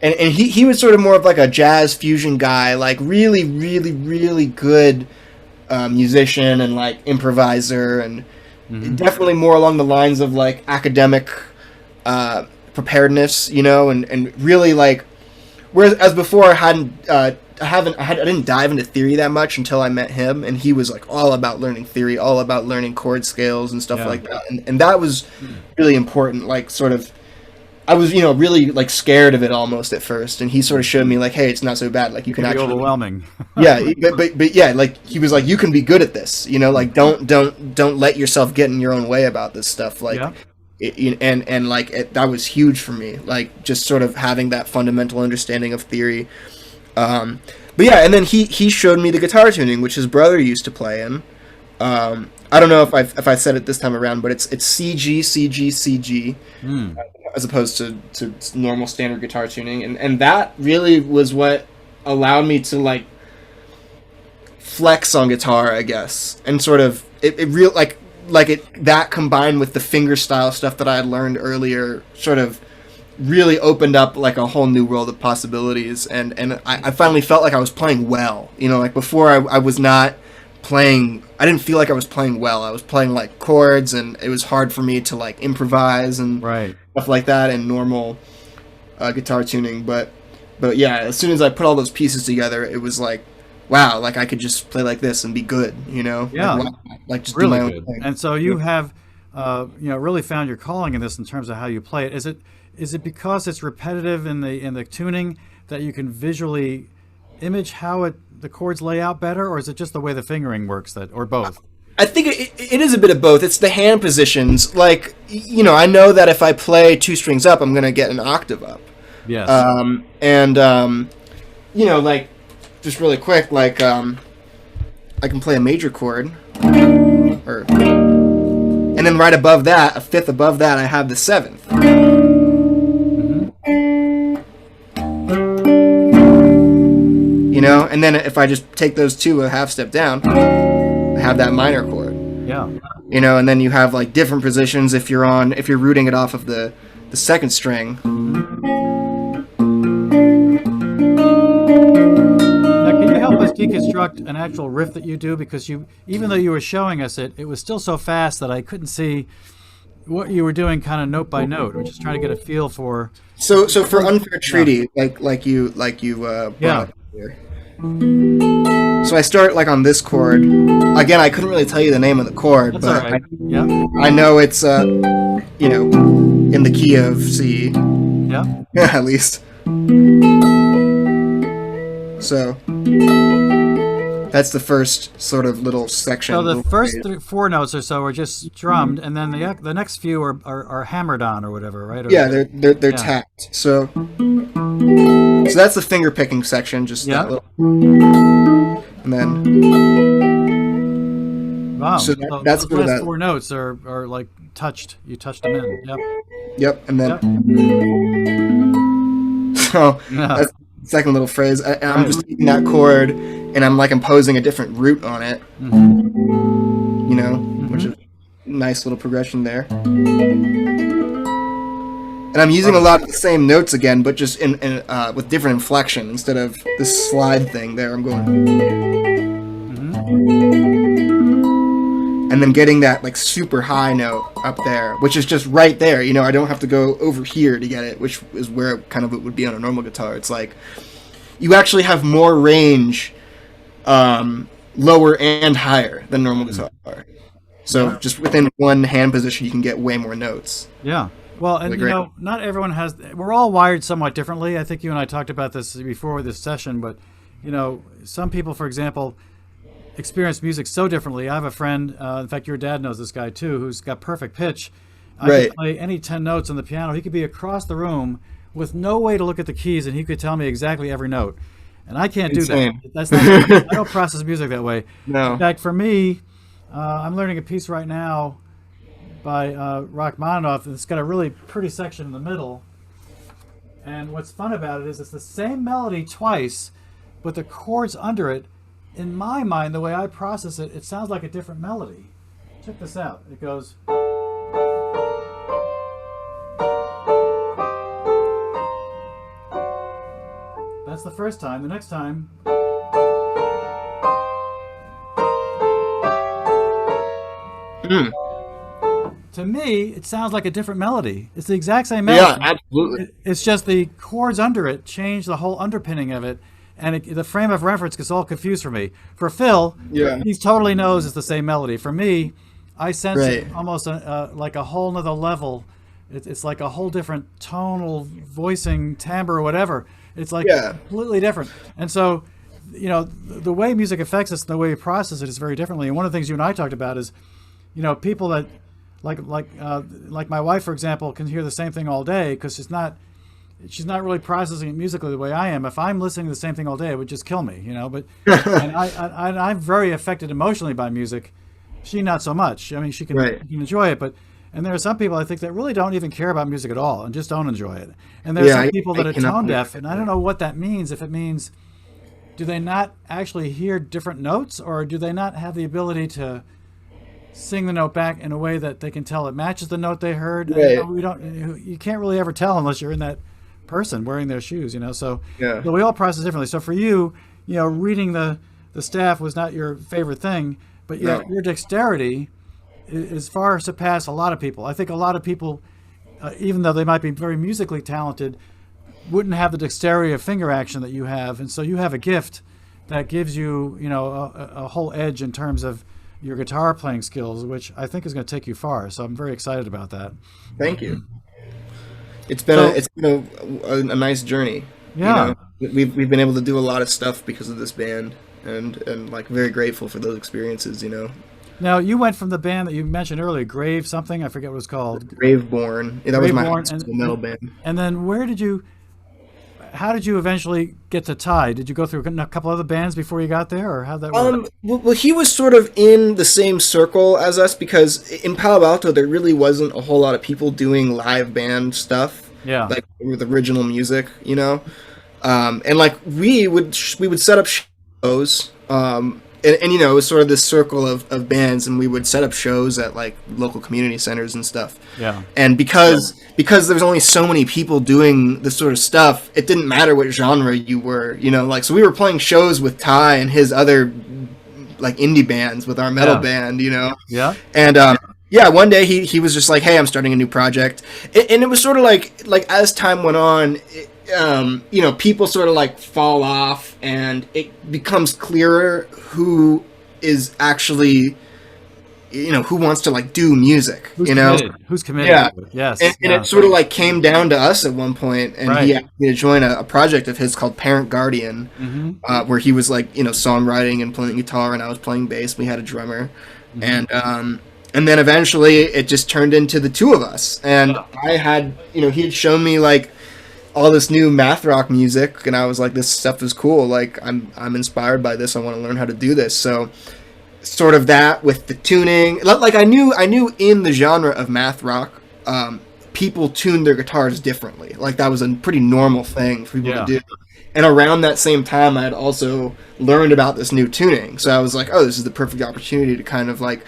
And he was sort of more of like a jazz fusion guy, like really, really, really good musician and like improviser, and definitely more along the lines of like academic preparedness, and really like, whereas before I didn't dive into theory that much until I met him, and he was like all about learning theory, all about learning chord scales and stuff like that, and that was really important. Like sort of, I was really like scared of it almost at first, and he sort of showed me like, hey, it's not so bad. Like you can actually overwhelming. Yeah, but yeah, like he was like, you can be good at this. Like don't let yourself get in your own way about this stuff. Like. And like that was huge for me, like just sort of having that fundamental understanding of theory. But yeah, and then he showed me the guitar tuning, which his brother used to play in. I don't know if I said it this time around, but it's CG CG CG, as opposed to normal standard guitar tuning, and that really was what allowed me to like flex on guitar, I guess, and sort of it real like it that combined with the fingerstyle stuff that I had learned earlier sort of really opened up like a whole new world of possibilities, and I finally felt like I was playing well. You know, like before I was not playing. I didn't feel like I was playing well. I was playing like chords, and it was hard for me to like improvise and Right. stuff like that in normal guitar tuning. But yeah, as soon as I put all those pieces together, it was like, wow, like I could just play like this and be good. You know, Yeah. like, wow, like just Really do my good. own thing. And so you have, really found your calling in this in terms of how you play it. Is it because it's repetitive in the tuning that you can visually image how the chords lay out better, or is it just the way the fingering works or both? I think it is a bit of both. It's the hand positions. Like, you know, I know that if I play two strings up, I'm going to get an octave up. Yes. You know, like, just really quick, like, I can play a major chord, and then right above that, a fifth above that, I have the seventh. You know, and then if I just take those two a half step down, I have that minor chord. Yeah. You know, and then you have like different positions if you're rooting it off of the second string. Now, can you help us deconstruct an actual riff that you do? Because even though you were showing us it was still so fast that I couldn't see what you were doing, kind of note by note. We're just trying to get a feel for. So for Unfair Treaty, like you brought up here. So I start like on this chord. Again, I couldn't really tell you the name of the chord, That's but all right. Yeah. I know it's you know, in the key of C. Yeah. At least. So that's the first sort of little section. So the first four notes or so are just strummed, and then the next few are hammered on or whatever, right? Or, yeah, they're tapped. So that's the finger picking section, just that little, and then wow. So that's the last four notes are like touched. You touched them in. Yep. Yep, and then so that's the second little phrase. I'm just taking that chord and I'm like imposing a different root on it. You know, which is a nice little progression there. And I'm using a lot of the same notes again, but just in with different inflection instead of this slide thing there. I'm going. And then getting that like super high note up there, which is just right there. You know, I don't have to go over here to get it, which is where kind of it would be on a normal guitar. It's like you actually have more range, lower and higher than normal guitar. So just within one hand position, you can get way more notes. Yeah. Well, and you know, not everyone has. We're all wired somewhat differently. I think you and I talked about this before this session, but you know, some people, for example, experience music so differently. I have a friend, in fact, your dad knows this guy too, who's got perfect pitch. I could play any 10 notes on the piano. He could be across the room with no way to look at the keys, and he could tell me exactly every note. And I can't do that. That's not. I don't process music that way. No. In fact, for me, I'm learning a piece right now by Rachmaninoff. It's got a really pretty section in the middle. And what's fun about it is it's the same melody twice, but the chords under it, in my mind, the way I process it, it sounds like a different melody. Check this out. It goes. That's the first time. The next time. To me, it sounds like a different melody. It's the exact same melody. Yeah, absolutely. It's just the chords under it change the whole underpinning of it. And the frame of reference gets all confused for me. For Phil, he totally knows it's the same melody. For me, I sense it almost like a whole nother level. It's like a whole different tonal voicing, timbre, or whatever. It's like completely different. And so, you know, the way music affects us and the way we process it is very differently. And one of the things you and I talked about is, you know, people that, like my wife, for example, can hear the same thing all day because she's not really processing it musically the way I am. If I'm listening to the same thing all day, it would just kill me, you know. But and I'm very affected emotionally by music. She not so much. I mean, she can enjoy it, and there are some people I think that really don't even care about music at all and just don't enjoy it. And there are some people that are tone deaf, and I don't know what that means. If it means, do they not actually hear different notes, or do they not have the ability to sing the note back in a way that they can tell it matches the note they heard. And, Right. we don't. You can't really ever tell unless you're in that person wearing their shoes. So, Yeah. but we all process differently. So for you, reading the staff was not your favorite thing, but No. your dexterity is far surpassed a lot of people. I think a lot of people, even though they might be very musically talented, wouldn't have the dexterity of finger action that you have, and so you have a gift that gives you, a whole edge in terms of your guitar playing skills, which I think is going to take you far. So I'm very excited about that. Thank you. It's been a nice journey. Yeah. We've been able to do a lot of stuff because of this band, and like very grateful for those experiences. Now you went from the band that you mentioned earlier, Grave something, I forget what it's called. Graveborn. Yeah, that was my Graveborn, high school metal band. And then how did you eventually get to Ty? Did you go through a couple other bands before you got there, or how'd that work? Well, he was sort of in the same circle as us because in Palo Alto there really wasn't a whole lot of people doing live band stuff. Yeah. Like with original music, and like we would set up shows, and it was sort of this circle of bands, and we would set up shows at like local community centers and stuff. Yeah. And because there's only so many people doing this sort of stuff, it didn't matter what genre you were, so we were playing shows with Ty and his other like indie bands with our metal band, Yeah. And one day he was just like, hey, I'm starting a new project, and it was sort of like as time went on, people sort of like fall off, and it becomes clearer who is actually, who wants to like do music, Who's committed? Yeah. Yes. And it sort of like came down to us at one point, and Right. he asked me to join a project of his called Parent Guardian, where he was like, songwriting and playing guitar, and I was playing bass. We had a drummer, and then eventually it just turned into the two of us. And I had, he had shown me like all this new math rock music, and I was like, this stuff is cool. Like I'm inspired by this. I want to learn how to do this. So sort of that with the tuning, like I knew in the genre of math rock, people tuned their guitars differently. Like that was a pretty normal thing for people to do. And around that same time, I had also learned about this new tuning. So I was like, oh, this is the perfect opportunity to kind of like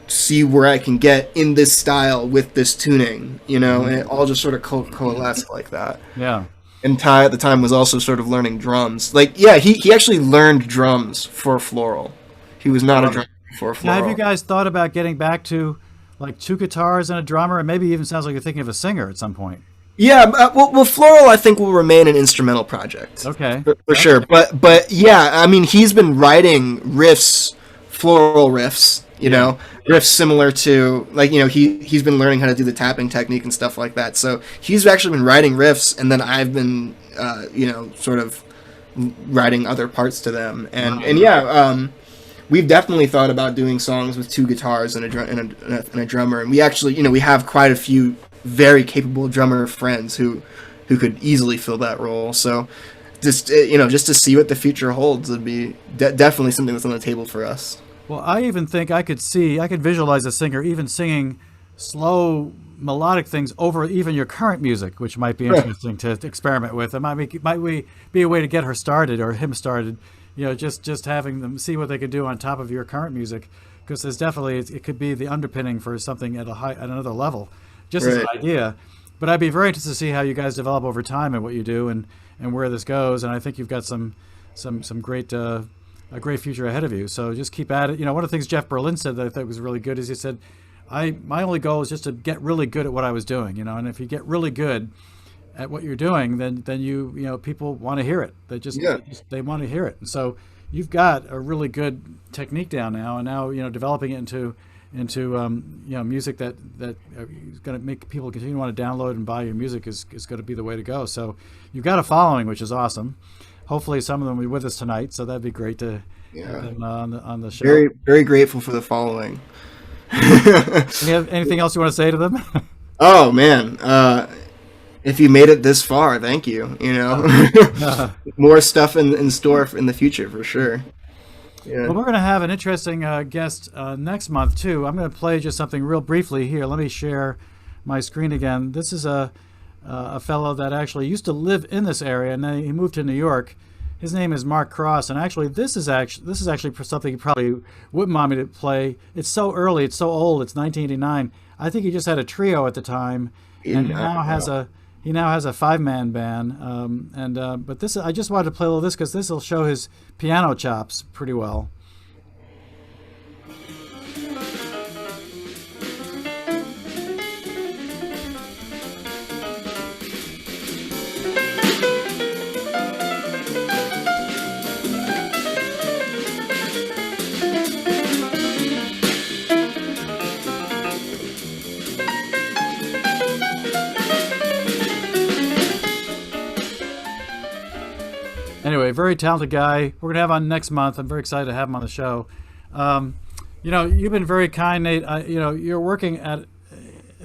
see where I can get in this style with this tuning, and it all just sort of coalesced like that. Yeah. And Ty at the time was also sort of learning drums. Like, yeah, he actually learned drums for Floral. He was not a drummer for Floral. Now, have you guys thought about getting back to like two guitars and a drummer, and maybe even sounds like you're thinking of a singer at some point? Yeah, well, Floral I think will remain an instrumental project. Okay. For sure. But yeah, I mean, he's been writing riffs, Floral riffs, riffs similar to, like, he's been learning how to do the tapping technique and stuff like that. So he's actually been writing riffs, and then I've been, sort of writing other parts to them. And we've definitely thought about doing songs with two guitars and a drummer. And we actually, we have quite a few very capable drummer friends who could easily fill that role. So just, just to see what the future holds would be definitely something that's on the table for us. Well, I even think I could visualize a singer even singing slow melodic things over even your current music, which might be interesting to experiment with. It might be a way to get her started or him started, just having them see what they could do on top of your current music, because there's definitely, it could be the underpinning for something at another level, just as an idea. But I'd be very interested to see how you guys develop over time and what you do and where this goes. And I think you've got some great a great future ahead of you. So just keep at it. One of the things Jeff Berlin said that I thought was really good is he said, my only goal is just to get really good at what I was doing, and if you get really good at what you're doing, then you people want to hear it. They want to hear it. And so you've got a really good technique down now, and now developing it into music that is going to make people continue to want to download and buy your music is going to be the way to go. So you've got a following, which is awesome. Hopefully some of them will be with us tonight, so that'd be great to have them on the show. Very, very grateful for the following. You have anything else you want to say to them? Oh man, if you made it this far, thank you. More stuff in store in the future for sure. Yeah. Well, we're going to have an interesting guest next month too. I'm going to play just something real briefly here. Let me share my screen again. This is a fellow that actually used to live in this area, and then he moved to New York. His name is Mark Cross, and actually this is actually something he probably wouldn't want me to play. It's so early, it's so old. It's 1989. I think he just had a trio at the time, and he now has a 5-man band. But this I just wanted to play a little of this because this will show his piano chops pretty well. Anyway, very talented guy. We're going to have on next month. I'm very excited to have him on the show. You've been very kind, Nate. You're working at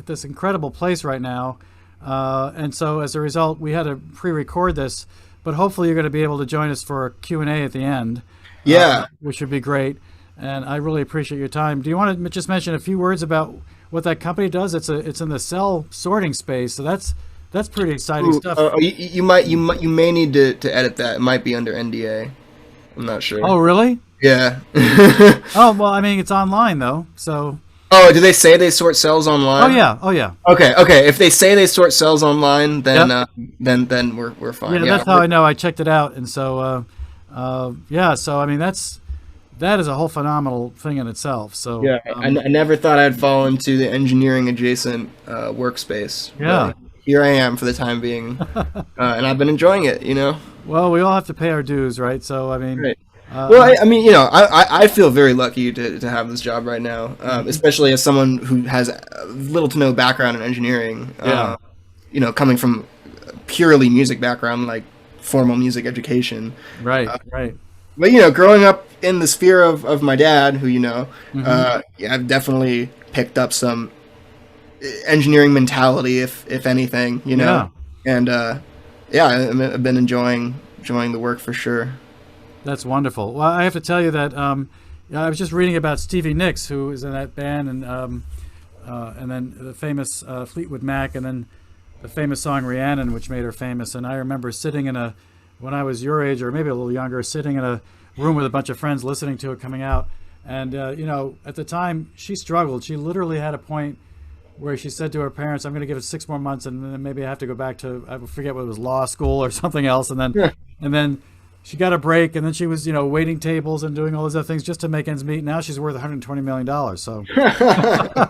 this incredible place right now. And so as a result, we had to pre-record this. But hopefully you're going to be able to join us for a Q&A at the end. Yeah. Which would be great. And I really appreciate your time. Do you want to just mention a few words about what that company does? It's in the cell sorting space. So that's pretty exciting stuff. You may need to edit that. It might be under NDA. I'm not sure. Oh, really? Yeah. Oh, well, I mean, it's online though. So. Oh, do they say they sort cells online? Oh yeah. Okay. If they say they sort cells online, then then we're fine. Yeah, that's how I know. I checked it out, and so So I mean, that is a whole phenomenal thing in itself. So yeah, I never thought I'd fall into the engineering adjacent workspace. Yeah. But here I am for the time being, and I've been enjoying it. Well, we all have to pay our dues, right? So I mean. Right. I feel very lucky to have this job right now, especially as someone who has little to no background in engineering. Coming from a purely music background, like formal music education. Right. But growing up in the sphere of my dad, who I've definitely picked up some engineering mentality, if anything, Yeah. And I've been enjoying the work for sure. That's wonderful. Well, I have to tell you that I was just reading about Stevie Nicks, who is in that band, and then the famous Fleetwood Mac, and then the famous song Rhiannon, which made her famous. And I remember sitting when I was your age, or maybe a little younger, sitting in a room with a bunch of friends listening to it coming out. And, at the time, she struggled. She literally had a point where she said to her parents, I'm going to give it 6 more months, and then maybe I have to go back to, I forget what it was, law school or something else. And then she got a break, and then she was, waiting tables and doing all those other things just to make ends meet. Now she's worth $120 million. So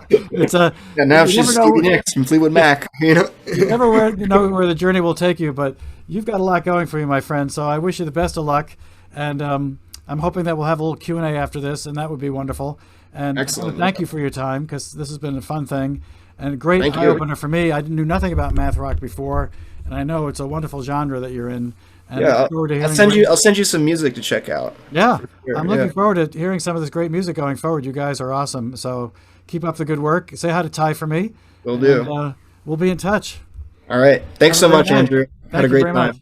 it's now she's Stevie Nicks from Fleetwood Mac. You never know where the journey will take you, but you've got a lot going for you, my friend. So I wish you the best of luck, and I'm hoping that we'll have a little Q&A after this, and that would be wonderful. And excellent. Thank you for your time, because this has been a fun thing and a great eye opener for me. I knew nothing about math rock before, and I know it's a wonderful genre that you're in. And I'll send you some music to check out. Yeah, sure. I'm looking forward to hearing some of this great music going forward. You guys are awesome. So keep up the good work. Say hi to Ty for me. Will do. And, we'll be in touch. All right. Thanks so much, Andrew. Had a great time.